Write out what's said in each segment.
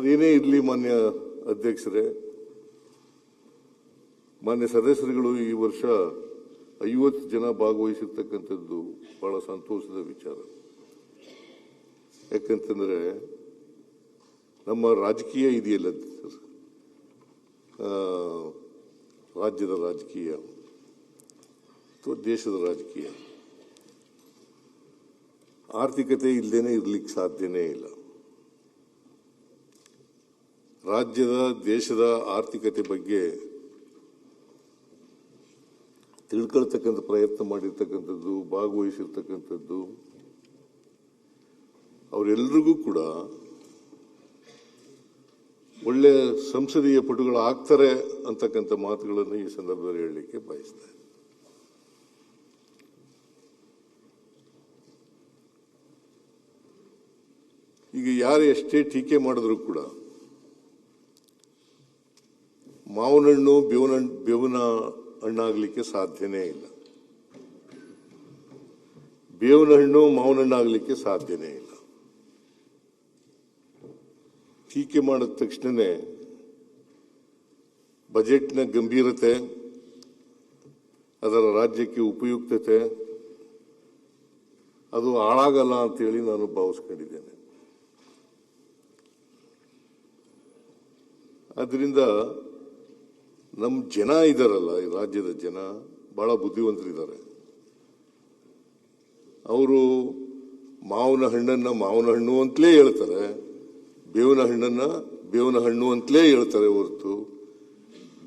ಅದೇನೇ ಇರಲಿ ಮಾನ್ಯ ಅಧ್ಯಕ್ಷರೇ, ಮಾನ್ಯ ಸದಸ್ಯರುಗಳು ಈ ವರ್ಷ 50 ಜನ ಭಾಗವಹಿಸಿರ್ತಕ್ಕಂಥದ್ದು ಬಹಳ ಸಂತೋಷದ ವಿಚಾರ. ಯಾಕಂತಂದ್ರೆ ನಮ್ಮ ರಾಜಕೀಯ ಇದೆಯಲ್ಲ, ರಾಜ್ಯದ ರಾಜಕೀಯ ಅಥವಾ ದೇಶದ ರಾಜಕೀಯ, ಆರ್ಥಿಕತೆ ಇಲ್ಲದೇನೆ ಇರ್ಲಿಕ್ಕೆ ಸಾಧ್ಯನೇ ಇಲ್ಲ. ರಾಜ್ಯದ ದೇಶದ ಆರ್ಥಿಕತೆ ಬಗ್ಗೆ ತಿಳ್ಕೊಳ್ತಕ್ಕಂಥ ಪ್ರಯತ್ನ ಮಾಡಿರ್ತಕ್ಕಂಥದ್ದು, ಭಾಗವಹಿಸಿರ್ತಕ್ಕಂಥದ್ದು, ಅವರೆಲ್ಲರಿಗೂ ಕೂಡ ಒಳ್ಳೆ ಸಂಸದೀಯ ಪಟುಗಳಾಗ್ತಾರೆ ಅಂತಕ್ಕಂಥ ಮಾತುಗಳನ್ನು ಈ ಸಂದರ್ಭದಲ್ಲಿ ಹೇಳಲಿಕ್ಕೆ ಬಯಸ್ತಾರೆ. ಈಗ ಯಾರು ಎಷ್ಟೇ ಟೀಕೆ ಮಾಡಿದ್ರು ಕೂಡ ಮಾವಿನ ಹಣ್ಣು ಬೇವಿನ ಹಣ್ಣಾಗಲಿಕ್ಕೆ ಸಾಧ್ಯನೇ ಇಲ್ಲ. ಬೇವಿನ ಹಣ್ಣು ಮಾವಿನ ಹಣ್ಣಾಗಲಿಕ್ಕೆ ಸಾಧ್ಯನೇ ಇಲ್ಲ. ಟೀಕೆ ಮಾಡಿದ ತಕ್ಷಣನೇ ಬಜೆಟ್ನ ಗಂಭೀರತೆ, ಅದರ ರಾಜ್ಯಕ್ಕೆ ಉಪಯುಕ್ತತೆ ಅದು ಹಾಳಾಗಲ್ಲ ಅಂತೇಳಿ ನಾನು ಭಾವಿಸ್ಕೊಂಡಿದ್ದೇನೆ. ಅದರಿಂದ ನಮ್ಮ ಜನ ಇದ್ದಾರಲ್ಲ, ಈ ರಾಜ್ಯದ ಜನ ಬಹಳ ಬುದ್ಧಿವಂತರಿದ್ದಾರೆ. ಅವರು ಮಾವಿನ ಹಣ್ಣನ್ನ ಮಾವಿನ ಹಣ್ಣು ಅಂತಲೇ ಹೇಳ್ತಾರೆ, ಬೇವಿನ ಹಣ್ಣನ್ನ ಬೇವಿನ ಹಣ್ಣು ಅಂತಲೇ ಹೇಳ್ತಾರೆ ಹೊರತು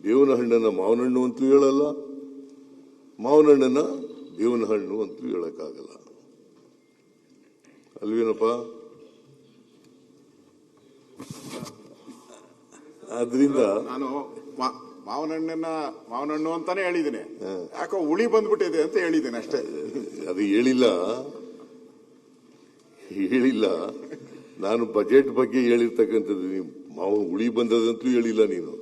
ಬೇವಿನ ಹಣ್ಣನ್ನ ಮಾವಿನ ಹಣ್ಣು ಅಂತಲೂ ಹೇಳಲ್ಲ, ಮಾವಿನ ಹಣ್ಣನ್ನ ಬೇವಿನ ಹಣ್ಣು ಅಂತಲೂ ಹೇಳಕ್ಕಾಗಲ್ಲ. ಅಲ್ವೇನಪ್ಪ? ಆದ್ರಿಂದ ನಾನು ಮಾವಿನ ಹಣ್ಣು ಅಂತಾನೆ ಹೇಳಿದ್ದೀನಿ, ಯಾಕೋ ಹುಳಿ ಬಂದ್ಬಿಟ್ಟಿದೆ ಅಂತ ಹೇಳಿದ್ದೇನೆ ಅಷ್ಟೇ. ಅದು ಹೇಳಿಲ್ಲ ನಾನು ಬಜೆಟ್ ಬಗ್ಗೆ ಹೇಳಿರ್ತಕ್ಕಂಥದ್ದು. ನೀವು ಮಾವು ಹುಳಿ ಬಂದದಂತೂ ಹೇಳಿಲ್ಲ ನೀನು.